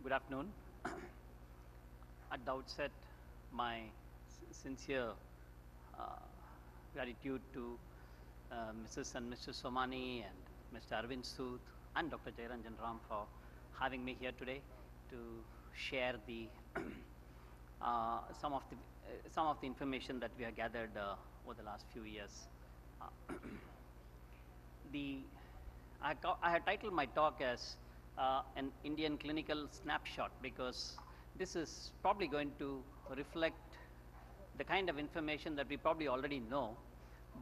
Good afternoon. At the outset, my sincere uh, gratitude to Mrs. and Mr. Somani and Mr. Arvind Sood and Dr. Jairanjan Ram for having me here today to share the some of the information that we have gathered over the last few years. Uh, the I had titled my talk as an Indian clinical snapshot because this is probably going to reflect the kind of information that we probably already know,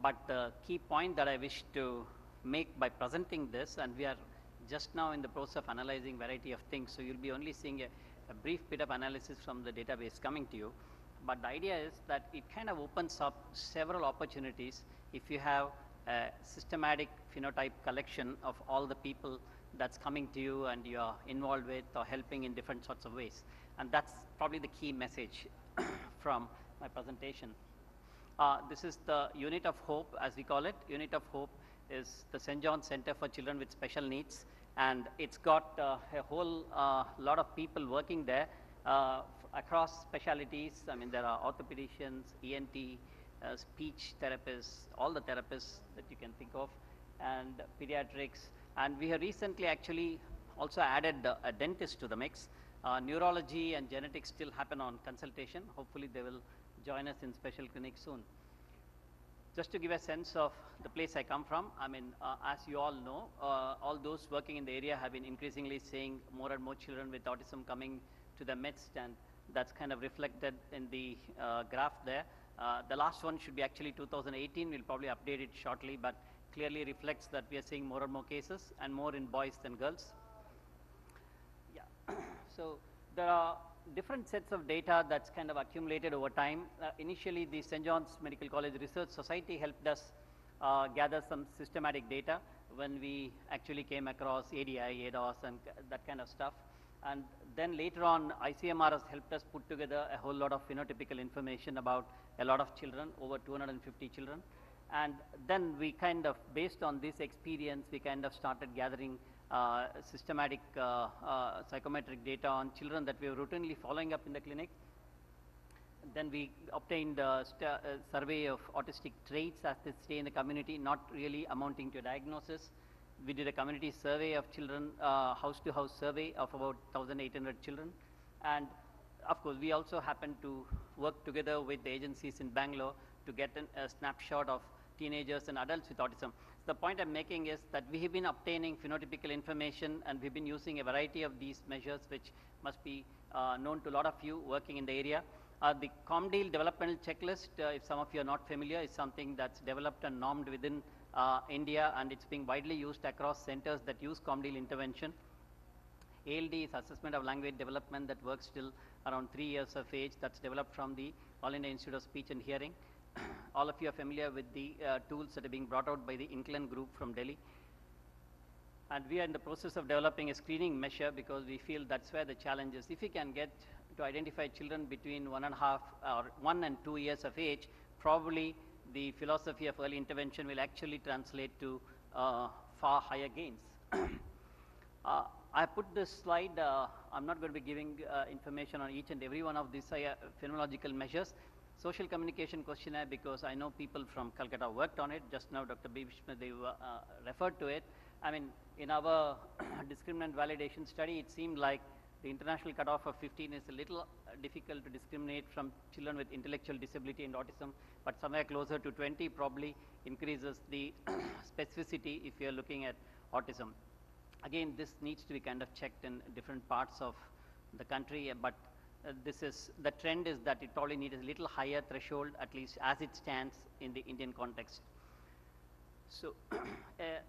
but the key point that I wish to make by presenting this, and we are just now in the process of analyzing variety of things, so you'll be only seeing a brief bit of analysis from the database coming to you, but the idea is that it kind of opens up several opportunities if you have a systematic phenotype collection of all the people that's coming to you and you are involved with or helping in different sorts of ways. And that's probably the key message from my presentation. This is the Unit of Hope, as we call it. Unit of Hope is the St. John's Center for Children with Special Needs, and it's got a whole lot of people working there across specialties. I mean, there are orthopedicians, ENT, speech therapists, all the therapists that you can think of, and pediatrics. And we have recently actually also added a dentist to the mix. Neurology and genetics still happen on consultation. Hopefully they will join us in special clinic soon. Just to give a sense of the place I come from, I mean, as you all know, all those working in the area have been increasingly seeing more and more children with autism coming to the midst, and that's kind of reflected in the graph there. The last one should be actually 2018. We'll probably update it shortly, but clearly reflects that we are seeing more and more cases and more in boys than girls. Yeah. So there are different sets of data that's kind of accumulated over time. Initially, the St. John's Medical College Research Society helped us gather some systematic data when we actually came across ADI, ADOS, and that kind of stuff. And then later on, ICMR has helped us put together a whole lot of phenotypical information about a lot of children, over 250 children. And then we kind of, based on this experience, we kind of started gathering systematic psychometric data on children that we were routinely following up in the clinic. Then we obtained a survey of autistic traits as they stay in the community, not really amounting to a diagnosis. We did a community survey of children, house-to-house survey of about 1,800 children. And of course, we also happened to work together with the agencies in Bangalore to get a snapshot of teenagers and adults with autism. The point I'm making is that we have been obtaining phenotypical information, and we've been using a variety of these measures, which must be known to a lot of you working in the area. The COMDEAL developmental checklist, if some of you are not familiar, is something that's developed and normed within India, and it's being widely used across centers that use COMDEAL intervention. ALD is assessment of language development that works till around 3 years of age. That's developed from the All India Institute of Speech and Hearing. All of you are familiar with the tools that are being brought out by the Inclin group from Delhi. And we are in the process of developing a screening measure because we feel that's where the challenge is. If we can get to identify children between 1.5 or 1 and 2 years of age, probably the philosophy of early intervention will actually translate to far higher gains. I put this slide, I'm not going to be giving information on each and every one of these phenomenological measures. Social communication questionnaire, because I know people from Calcutta worked on it. Just now Dr. B. Vishmadev referred to it. I mean, in our discriminant validation study, it seemed like the international cutoff of 15 is a little difficult to discriminate from children with intellectual disability and autism, but somewhere closer to 20 probably increases the specificity if you're looking at autism. Again, this needs to be kind of checked in different parts of the country, but the trend is that it probably needs a little higher threshold, at least as it stands in the Indian context. So,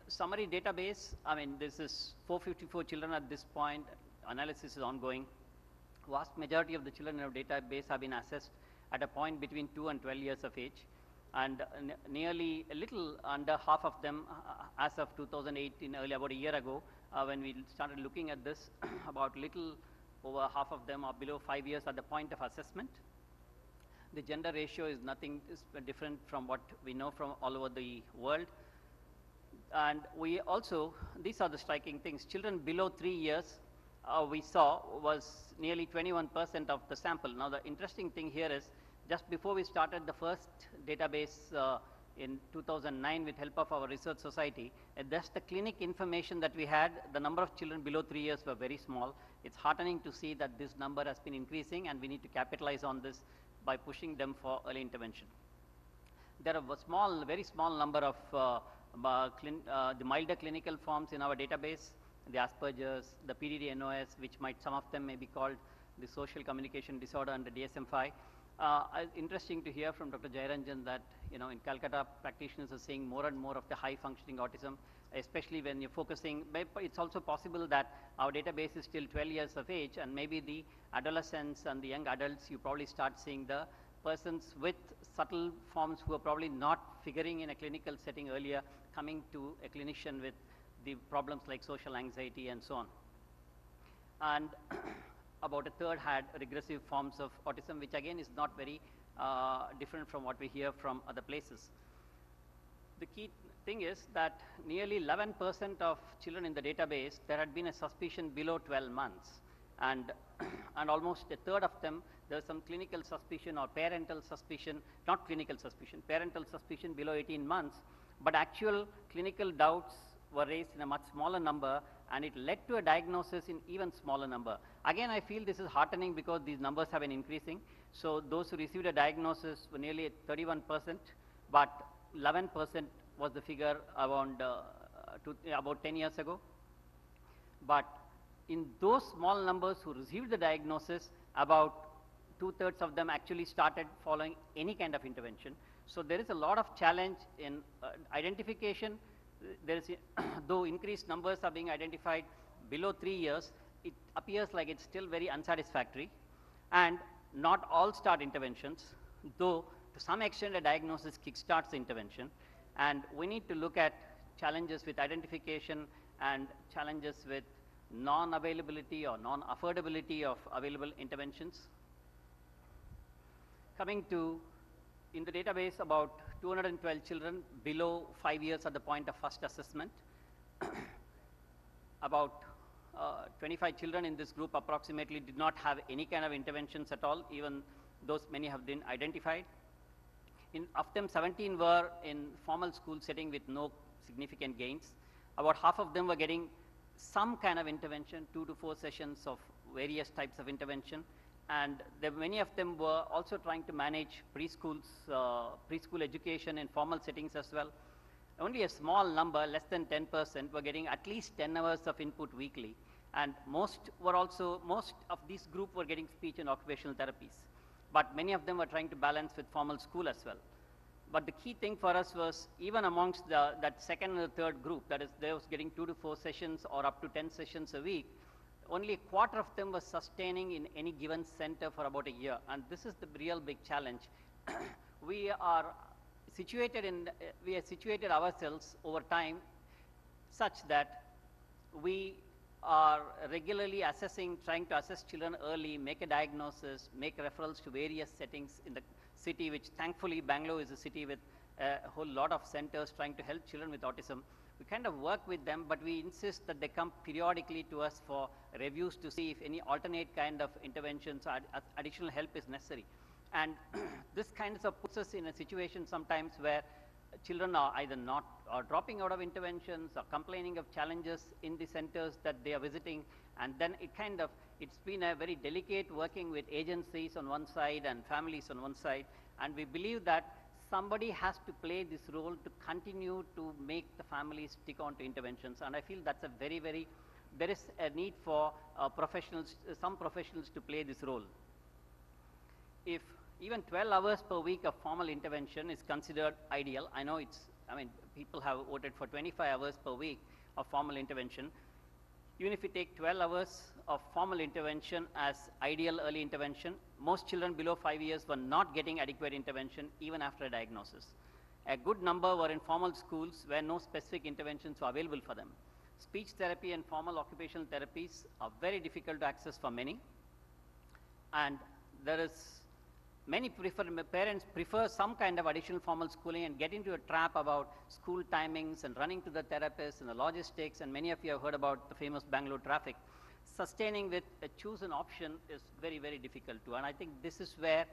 summary database, I mean, this is 454 children at this point. Analysis is ongoing. Vast majority of the children in our database have been assessed at a point between 2 and 12 years of age, and nearly a little under half of them as of 2018, early about a year ago, when we started looking at this, about little over half of them are below 5 years at the point of assessment. The gender ratio is nothing different from what we know from all over the world. And we also, these are the striking things, children below 3 years we saw was nearly 21% of the sample. Now the interesting thing here is, just before we started the first database in 2009 with help of our research society, just the clinic information that we had, the number of children below 3 years were very small. It's heartening to see that this number has been increasing, and we need to capitalize on this by pushing them for early intervention. There are a very small number of the milder clinical forms in our database, the Asperger's, the PDD-NOS, which some of them may be called the social communication disorder under DSM-5. Interesting to hear from Dr. Jayaranjan that, in Calcutta, practitioners are seeing more and more of the high-functioning autism, especially when you're focusing. But it's also possible that our database is still 12 years of age, and maybe the adolescents and the young adults, you probably start seeing the persons with subtle forms who are probably not figuring in a clinical setting earlier, coming to a clinician with the problems like social anxiety and so on. And about a third had regressive forms of autism, which again is not very different from what we hear from other places. The key thing is that nearly 11% of children in the database, there had been a suspicion below 12 months. And almost a third of them, there's some clinical suspicion or parental suspicion, not clinical suspicion, parental suspicion below 18 months, but actual clinical doubts were raised in a much smaller number, and it led to a diagnosis in even smaller number. Again, I feel this is heartening because these numbers have been increasing. So those who received a diagnosis were nearly 31%, but 11% was the figure around about 10 years ago. But in those small numbers who received the diagnosis, about 2/3 of them actually started following any kind of intervention. So there is a lot of challenge in identification. There is, though increased numbers are being identified below 3 years, it appears like it's still very unsatisfactory. And not all start interventions, though to some extent a diagnosis kickstarts the intervention. And we need to look at challenges with identification and challenges with non-availability or non-affordability of available interventions. Coming to, in the database, about 212 children below 5 years at the point of first assessment. About 25 children in this group approximately did not have any kind of interventions at all, even those many have been identified. Of them, 17 were in formal school setting with no significant gains. About half of them were getting some kind of intervention, 2 to 4 sessions of various types of intervention. And many of them were also trying to manage preschool education in formal settings as well. Only a small number, less than 10%, were getting at least 10 hours of input weekly. And most of this group were getting speech and occupational therapies. But many of them were trying to balance with formal school as well. But the key thing for us was, even amongst that second and third group, that is, they was getting 2 to 4 sessions or up to 10 sessions a week, only a quarter of them was sustaining in any given center for about a year. And this is the real big challenge. we are situated ourselves over time such that we are regularly trying to assess children early, make a diagnosis, make referrals to various settings in the city, which thankfully Bangalore is a city with a whole lot of centers trying to help children with autism. We kind of work with them, but we insist that they come periodically to us for reviews to see if any alternate kind of interventions or additional help is necessary. And this kind of puts us in a situation sometimes where children are either not or dropping out of interventions or complaining of challenges in the centers that they are visiting. And then it's been a very delicate working with agencies on one side and families on one side. And we believe that somebody has to play this role to continue to make the families stick on to interventions. And I feel that's a there is a need for some professionals to play this role. If even 12 hours per week of formal intervention is considered ideal, I know people have voted for 25 hours per week of formal intervention. Even if we take 12 hours of formal intervention as ideal early intervention, most children below 5 years were not getting adequate intervention even after a diagnosis. A good number were in formal schools where no specific interventions were available for them. Speech therapy and formal occupational therapies are very difficult to access for many. And parents prefer some kind of additional formal schooling and get into a trap about school timings and running to the therapist and the logistics, and many of you have heard about the famous Bangalore traffic. sustaining with a chosen option is very, very difficult too. And I think this is where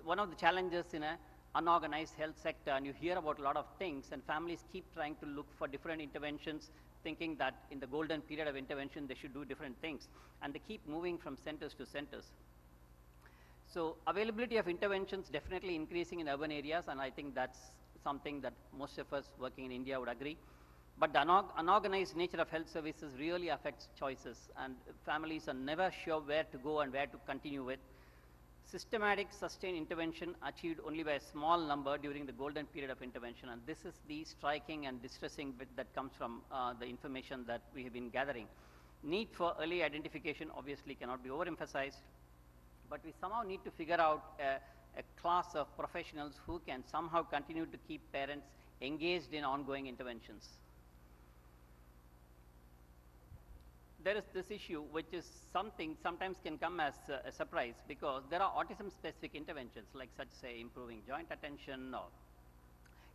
one of the challenges in a unorganized health sector, and you hear about a lot of things, and families keep trying to look for different interventions, thinking that in the golden period of intervention they should do different things, and they keep moving from centers to centers. So availability of interventions definitely increasing in urban areas, and I think that's something that most of us working in India would agree. But the unorganized nature of health services really affects choices, and families are never sure where to go and where to continue with. Systematic sustained intervention achieved only by a small number during the golden period of intervention, and this is the striking and distressing bit that comes from the information that we have been gathering. Need for early identification obviously cannot be overemphasized, but we somehow need to figure out a class of professionals who can somehow continue to keep parents engaged in ongoing interventions. There is this issue which is something sometimes can come as a surprise, because there are autism specific interventions like such say improving joint attention or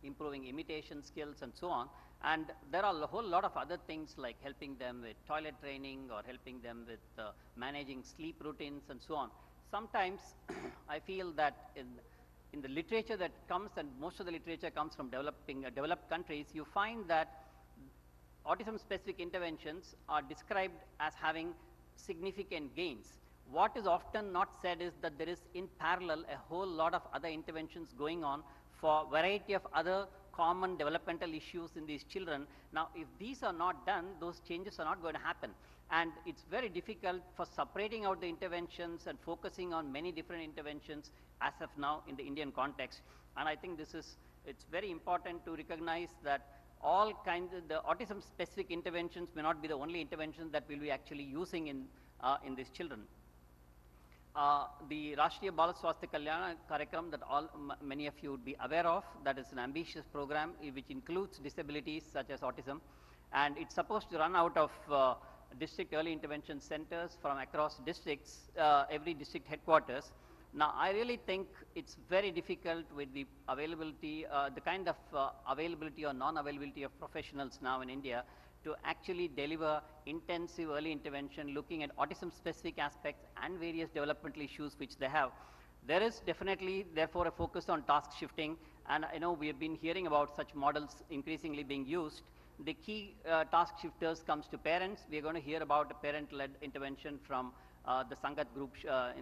improving imitation skills and so on, and there are a whole lot of other things like helping them with toilet training or helping them with managing sleep routines and so on. Sometimes I feel that in the literature that comes, and most of the literature comes from developed countries, you find that autism specific interventions are described as having significant gains. What is often not said is that there is in parallel a whole lot of other interventions going on for a variety of other common developmental issues in these children. Now, if these are not done, those changes are not going to happen. And it's very difficult for separating out the interventions and focusing on many different interventions as of now in the Indian context. And I think it's very important to recognize that all kinds of the autism specific interventions may not be the only interventions that we'll be actually using in these children. The Rashtriya Bal Swasthya Kalyana Karyakram that many of you would be aware of, that is an ambitious program which includes disabilities such as autism, and it's supposed to run out of district early intervention centers from across districts, every district headquarters. Now, I really think it's very difficult with the availability, the kind of availability or non-availability of professionals now in India to actually deliver intensive early intervention looking at autism-specific aspects and various developmental issues which they have. There is definitely, therefore, a focus on task shifting, and I know we have been hearing about such models increasingly being used. The key task shifters comes to parents. We are going to hear about a parent-led intervention from the Sangat group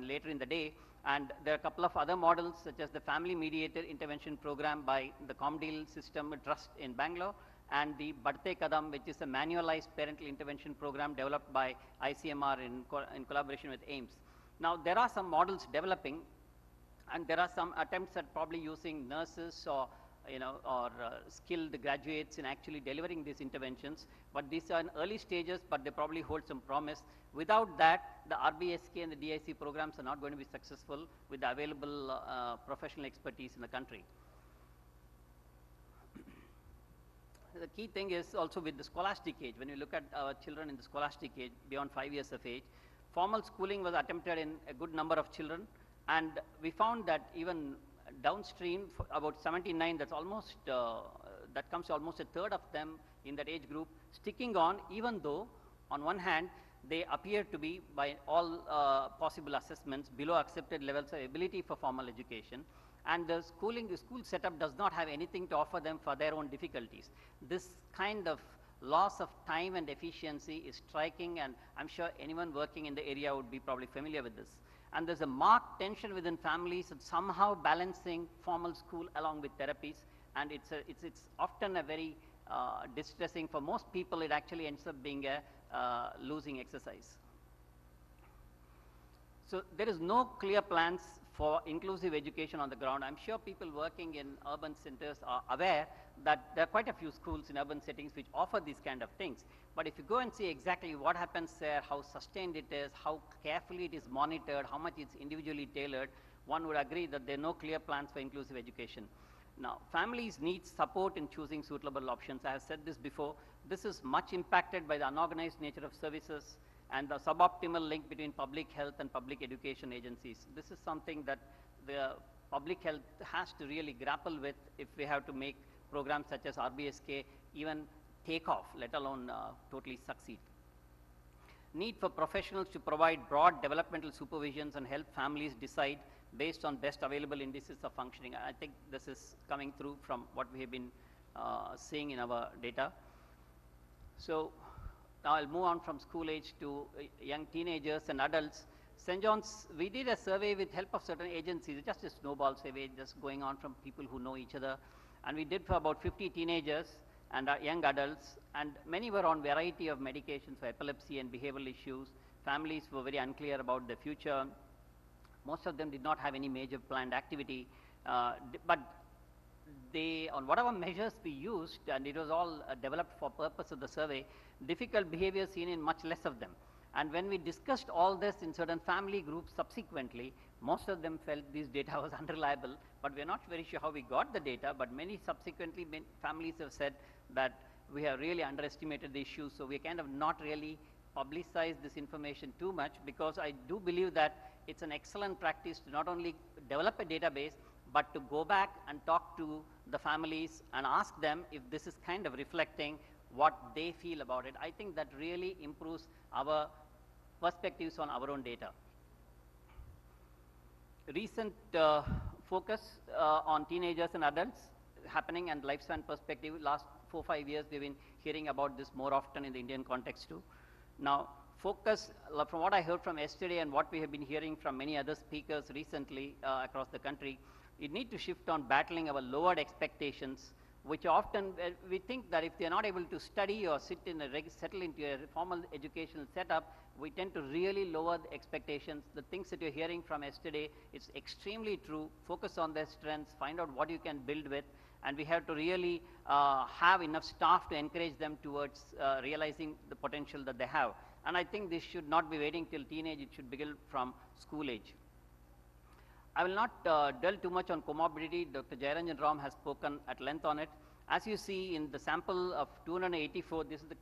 later in the day. And there are a couple of other models such as the family mediated intervention program by the Comdeal System Trust in Bangalore, and the Badte Kadam, which is a manualized parental intervention program developed by ICMR in collaboration with AIMS. Now, there are some models developing, and there are some attempts at probably using nurses or skilled graduates in actually delivering these interventions, but these are in early stages, but they probably hold some promise. Without that, the RBSK and the DIC programs are not going to be successful with the available professional expertise in the country. The key thing is also with the scholastic age. When you look at our children in the scholastic age, beyond 5 years of age, formal schooling was attempted in a good number of children, and we found that even downstream, about 79, that's almost, that comes to almost a third of them in that age group, sticking on, even though on one hand, they appear to be, by all possible assessments, below accepted levels of ability for formal education. And the school setup does not have anything to offer them for their own difficulties. This kind of loss of time and efficiency is striking, and I'm sure anyone working in the area would be probably familiar with this. And there's a marked tension within families of somehow balancing formal school along with therapies, and it's often a very distressing, for most people it actually ends up being a losing exercise. So there is no clear plans for inclusive education on the ground. I'm sure people working in urban centers are aware that there are quite a few schools in urban settings which offer these kind of things. But if you go and see exactly what happens there, how sustained it is, how carefully it is monitored, how much it's individually tailored, one would agree that there are no clear plans for inclusive education. Now, families need support in choosing suitable options. I have said this before. This is much impacted by the unorganized nature of services and the suboptimal link between public health and public education agencies. This is something that the public health has to really grapple with if we have to make programs such as RBSK even take off, let alone totally succeed. need for professionals to provide broad developmental supervisions and help families decide based on best available indices of functioning. I think this is coming through from what we have been seeing in our data. So now I'll move on from school age to young teenagers and adults. St. John's, we did a survey with help of certain agencies, just a snowball survey, just going on from people who know each other. And we did for about 50 teenagers and young adults, and many were on variety of medications for epilepsy and behavioral issues. Families were very unclear about the future. Most of them did not have any major planned activity, but they, on whatever measures we used, and it was all developed for purpose of the survey, difficult behavior seen in much less of them. And when we discussed all this in certain family groups subsequently, most of them felt this data was unreliable, but we're not very sure how we got the data, but many subsequently families have said that we have really underestimated the issue, so we kind of not really publicize this information too much, because I do believe that it's an excellent practice to not only develop a database, but to go back and talk to the families and ask them if this is kind of reflecting what they feel about it. I think that really improves our perspectives on our own data. Recent focus on teenagers and adults happening and lifespan perspective, last 4-5 years we've been hearing about this more often in the Indian context too. Now focus, from what I heard from yesterday and what we have been hearing from many other speakers recently across the country, we need to shift on battling our lowered expectations, which often we think that if they are not able to study or sit in settle into a formal educational setup, we tend to really lower the expectations. The things that you're hearing from yesterday, it's extremely true. Focus on their strengths, find out what you can build with, and we have to really have enough staff to encourage them towards realizing the potential that they have. And I think this should not be waiting till teenage, it should begin from school age. I will not dwell too much on comorbidity. Dr. Jayaranjan Ram has spoken at length on it. As you see in the sample of 284, this is the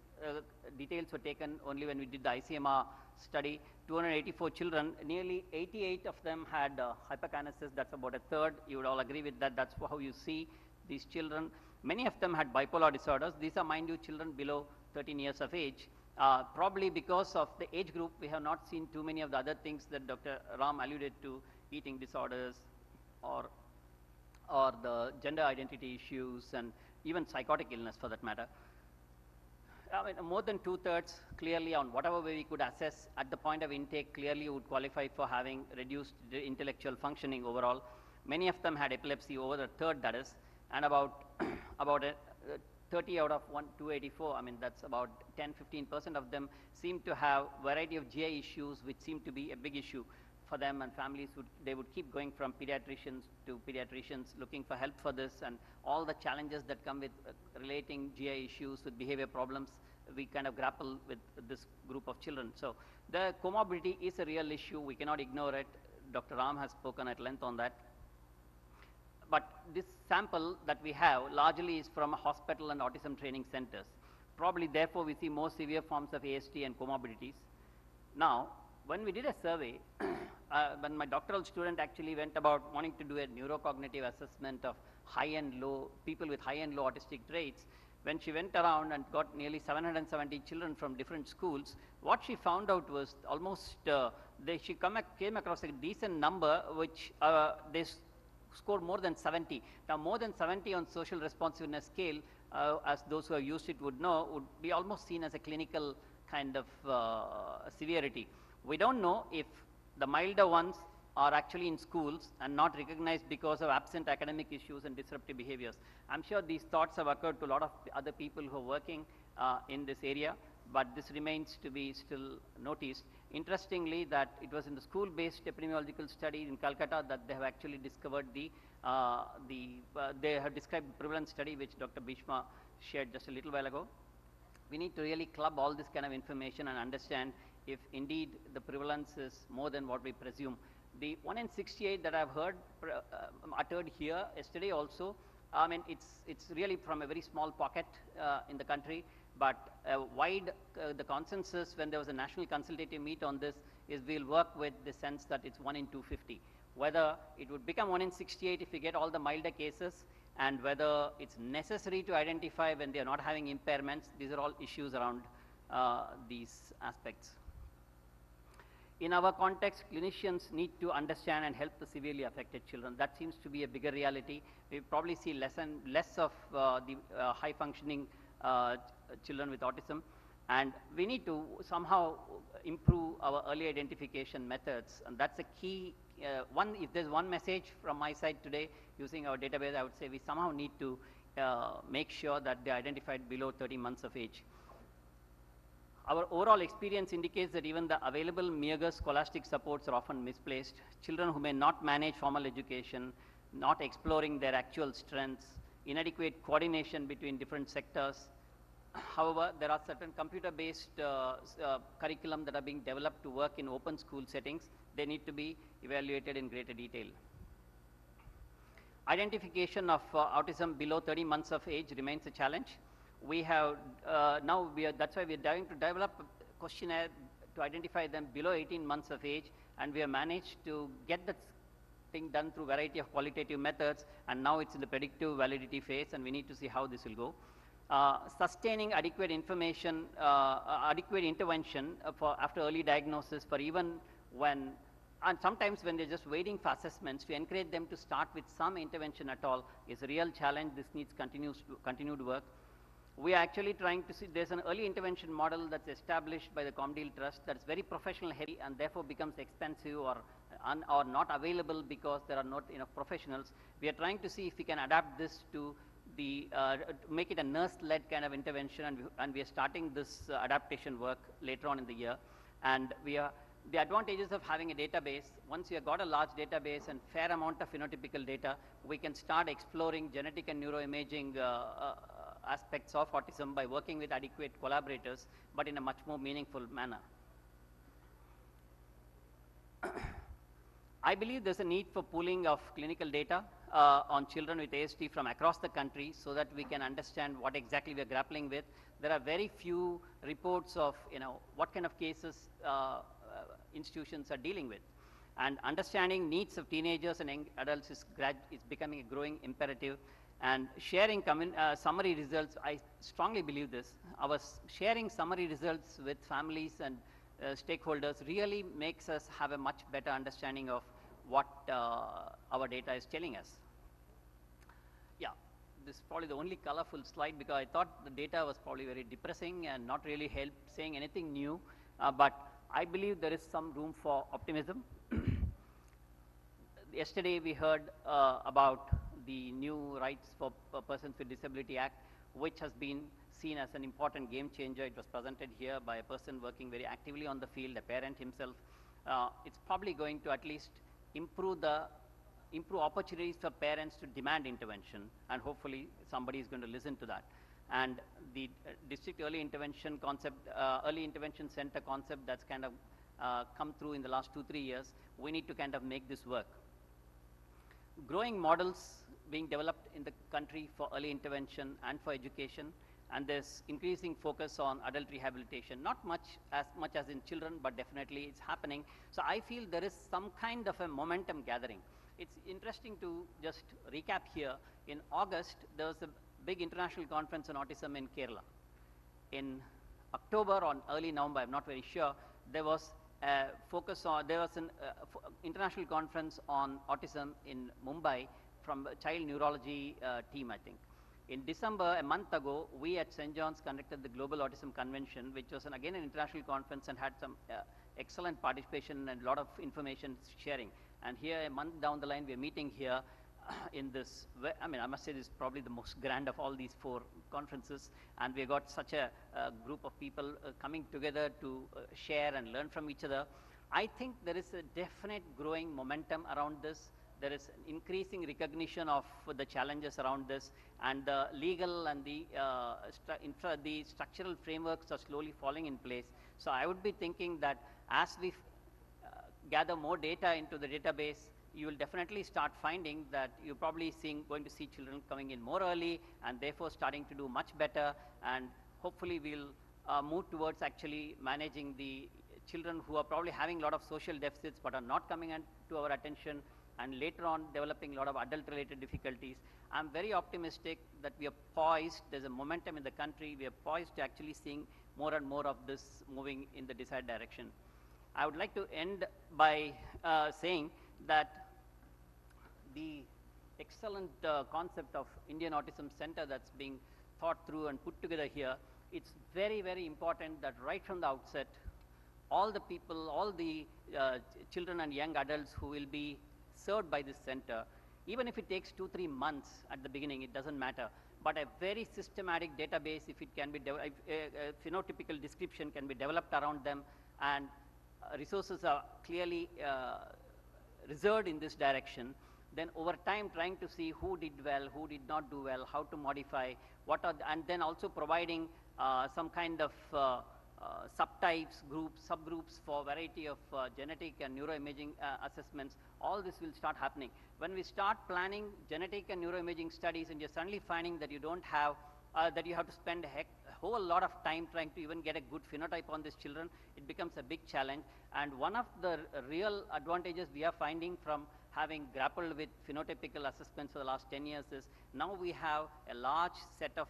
details were taken only when we did the ICMR study. 284 children, nearly 88 of them had hyperkinesis. That's about a third. You would all agree with that. That's how you see these children. Many of them had bipolar disorders. These are, mind you, children below 13 years of age. Probably because of the age group, we have not seen too many of the other things that Dr. Ram alluded to, eating disorders or the gender identity issues and even psychotic illness for that matter. I mean, more than 2/3 clearly on whatever way we could assess at the point of intake clearly would qualify for having reduced intellectual functioning overall. Many of them had epilepsy, over a third that is, and about 30 out of 284, I mean that's about 10-15% of them seem to have variety of GI issues, which seem to be a big issue for them, and families would keep going from pediatricians to pediatricians looking for help for this, and all the challenges that come with relating GI issues with behavior problems, we kind of grapple with this group of children. So the comorbidity is a real issue, we cannot ignore it. Dr. Ram has spoken at length on that. But this sample that we have largely is from hospital and autism training centers. Probably therefore we see more severe forms of ASD and comorbidities. Now, when we did a survey, when my doctoral student actually went about wanting to do a neurocognitive assessment of high and low, people with high and low autistic traits, when she went around and got nearly 770 children from different schools, what she found out was almost, she came across a decent number which they scored more than 70. Now more than 70 on social responsiveness scale, as those who have used it would know, would be almost seen as a clinical kind of severity. We don't know if the milder ones are actually in schools and not recognized because of absent academic issues and disruptive behaviors. I'm sure these thoughts have occurred to a lot of other people who are working in this area, but this remains to be still noticed. Interestingly, that it was in the school-based epidemiological study in Calcutta that they have actually discovered they have described the prevalence study which Dr. Bhishma shared just a little while ago. We need to really club all this kind of information and understand if indeed the prevalence is more than what we presume. The 1 in 68 that I've heard uttered here yesterday also, I mean, it's really from a very small pocket in the country, but the consensus when there was a national consultative meet on this is we'll work with the sense that it's 1 in 250. Whether it would become 1 in 68 if we get all the milder cases, and whether it's necessary to identify when they are not having impairments, these are all issues around these aspects. In our context, clinicians need to understand and help the severely affected children. That seems to be a bigger reality. We probably see less of the high functioning children with autism, and we need to somehow improve our early identification methods, and that's a key one. If there's one message from my side today using our database, I would say we somehow need to make sure that they're identified below 30 months of age. Our overall experience indicates that even the available meager scholastic supports are often misplaced. Children who may not manage formal education, not exploring their actual strengths, inadequate coordination between different sectors. However, there are certain computer-based curriculum that are being developed to work in open school settings. They need to be evaluated in greater detail. Identification of autism below 30 months of age remains a challenge. We have that's why we are trying to develop a questionnaire to identify them below 18 months of age, and we have managed to get that thing done through variety of qualitative methods, and now it's in the predictive validity phase, and we need to see how this will go. Sustaining adequate information, adequate intervention for after early diagnosis for even when, and sometimes when they're just waiting for assessments, to encourage them to start with some intervention at all is a real challenge. This needs continued work. We are actually trying to see, there's an early intervention model that's established by the Comdeal Trust that's very professional heavy and therefore becomes expensive or not available because there are not enough professionals. We are trying to see if we can adapt this to the, make it a nurse-led kind of intervention, and we are starting this adaptation work later on in the year. And the advantages of having a database, once you have got a large database and fair amount of phenotypical data, we can start exploring genetic and neuroimaging aspects of autism by working with adequate collaborators, but in a much more meaningful manner. I believe there's a need for pooling of clinical data on children with ASD from across the country so that we can understand what exactly we're grappling with. There are very few reports of, what kind of cases institutions are dealing with. And understanding needs of teenagers and young adults is becoming a growing imperative. And sharing summary results, I strongly believe this. Sharing summary results with families and stakeholders really makes us have a much better understanding of what our data is telling us. Yeah, this is probably the only colorful slide because I thought the data was probably very depressing and not really saying anything new. But I believe there is some room for optimism. Yesterday we heard about the new Rights for Persons with Disability Act, which has been seen as an important game changer. It was presented here by a person working very actively on the field, a parent himself. It's probably going to at least improve opportunities for parents to demand intervention, and hopefully somebody is going to listen to that. And the district early intervention concept, early intervention center concept that's kind of come through in the last 2-3 years, we need to kind of make this work. Growing models being developed in the country for early intervention and for education, and there's increasing focus on adult rehabilitation, not much as in children, but definitely it's happening. So I feel there is some kind of a momentum gathering. It's interesting to just recap here. In August, there was a big international conference on autism in Kerala. In October or early November, I'm not very sure, there was an international conference on autism in Mumbai from a child neurology team, I think. In December, a month ago, we at St. John's conducted the Global Autism Convention, which was again an international conference and had some excellent participation and a lot of information sharing. And here, a month down the line, we're meeting here in this, I must say this is probably the most grand of all these 4 conferences, and we got such a group of people coming together to share and learn from each other. I think there is a definite growing momentum around this. There is an increasing recognition of the challenges around this, and the legal and the structural frameworks are slowly falling in place. So I would be thinking that as we gather more data into the database, you will definitely start finding that you're probably going to see children coming in more early and therefore starting to do much better, and hopefully we'll move towards actually managing the children who are probably having a lot of social deficits but are not coming to our attention, and later on developing a lot of adult-related difficulties. I'm very optimistic that we are poised. There's a momentum in the country. We are poised to actually seeing more and more of this moving in the desired direction. I would like to end by saying that the excellent concept of Indian Autism Center that's being thought through and put together here, it's very, very important that right from the outset, all the people, all the children and young adults who will be served by this center, even if it takes 2-3 months at the beginning, it doesn't matter. But a very systematic database, if it can be, if a phenotypical description can be developed around them, and resources are clearly reserved in this direction, then over time trying to see who did well, who did not do well, how to modify, what are, and then also providing some kind of subtypes, groups, subgroups for variety of genetic and neuroimaging assessments. All this will start happening. When we start planning genetic and neuroimaging studies and you're suddenly finding that you don't have, that you have to spend a whole lot of time trying to even get a good phenotype on these children, it becomes a big challenge. And one of the real advantages we are finding from having grappled with phenotypical assessments for the last 10 years is now we have a large set of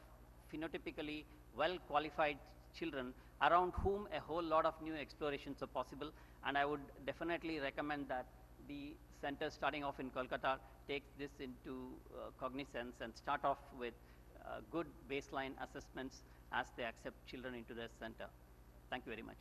phenotypically well qualified children around whom a whole lot of new explorations are possible. And I would definitely recommend that the center starting off in Kolkata takes this into cognizance and start off with good baseline assessments as they accept children into their center. Thank you very much.